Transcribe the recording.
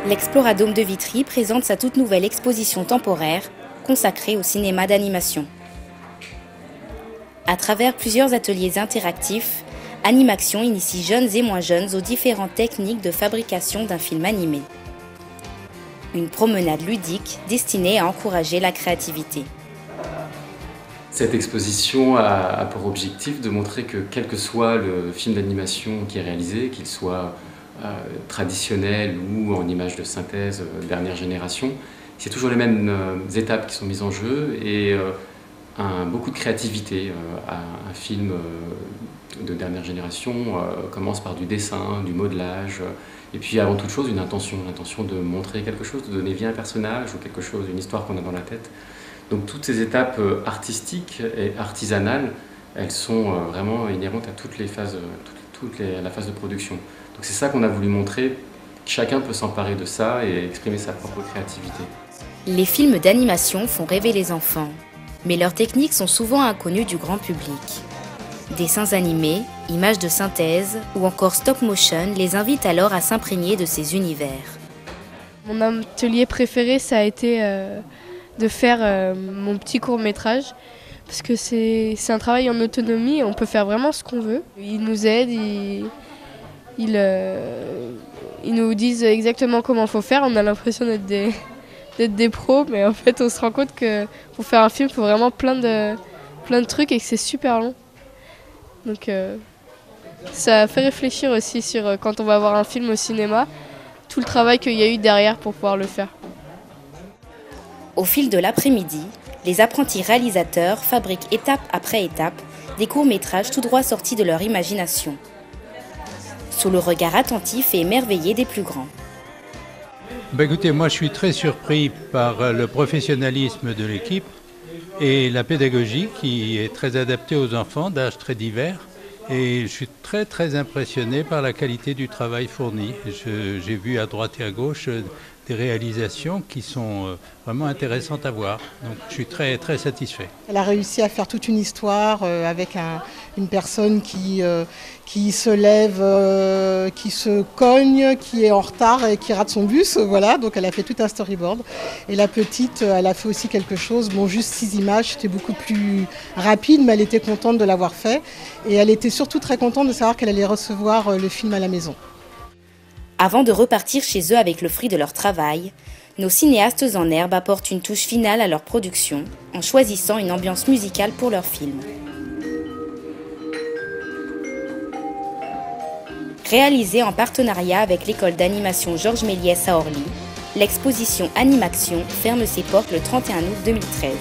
l'Exploradome de Vitry présente sa toute nouvelle exposition temporaire consacrée au cinéma d'animation. À travers plusieurs ateliers interactifs, Animaction initie jeunes et moins jeunes aux différentes techniques de fabrication d'un film animé. Une promenade ludique destinée à encourager la créativité. Cette exposition a pour objectif de montrer que quel que soit le film d'animation qui est réalisé, qu'il soit traditionnel ou en image de synthèse dernière génération, c'est toujours les mêmes étapes qui sont mises en jeu et beaucoup de créativité. Un film de dernière génération commence par du dessin, du modelage, et puis avant toute chose une intention de montrer quelque chose, de donner vie à un personnage ou quelque chose, une histoire qu'on a dans la tête. Donc toutes ces étapes artistiques et artisanales, elles sont vraiment inhérentes à toutes les phases, la phase de production. Donc c'est ça qu'on a voulu montrer, chacun peut s'emparer de ça et exprimer sa propre créativité. Les films d'animation font rêver les enfants, mais leurs techniques sont souvent inconnues du grand public. Dessins animés, images de synthèse ou encore stop motion les invitent alors à s'imprégner de ces univers. Mon atelier préféré, ça a été de faire mon petit court-métrage, parce que c'est un travail en autonomie, on peut faire vraiment ce qu'on veut. Ils nous aident, ils nous disent exactement comment il faut faire, on a l'impression d'être des pros, mais en fait on se rend compte que pour faire un film, il faut vraiment plein de trucs et que c'est super long. Donc ça fait réfléchir aussi sur quand on va voir un film au cinéma, tout le travail qu'il y a eu derrière pour pouvoir le faire. Au fil de l'après-midi, les apprentis réalisateurs fabriquent étape après étape des courts-métrages tout droit sortis de leur imagination, sous le regard attentif et émerveillé des plus grands. Écoutez, moi je suis très surpris par le professionnalisme de l'équipe et la pédagogie qui est très adaptée aux enfants d'âges très divers. Et je suis très très impressionné par la qualité du travail fourni. J'ai vu à droite et à gauche des réalisations qui sont vraiment intéressantes à voir. Donc je suis très très satisfait. Elle a réussi à faire toute une histoire avec une personne qui se lève, qui se cogne, qui est en retard et qui rate son bus. Voilà, donc elle a fait tout un storyboard. Et la petite, elle a fait aussi quelque chose. Bon, juste 6 images, c'était beaucoup plus rapide, mais elle était contente de l'avoir fait. Et elle était surtout très contente de savoir qu'elle allait recevoir le film à la maison. Avant de repartir chez eux avec le fruit de leur travail, nos cinéastes en herbe apportent une touche finale à leur production en choisissant une ambiance musicale pour leur film. Réalisée en partenariat avec l'école d'animation Georges Méliès à Orly, l'exposition Animaction ferme ses portes le 31 août 2013.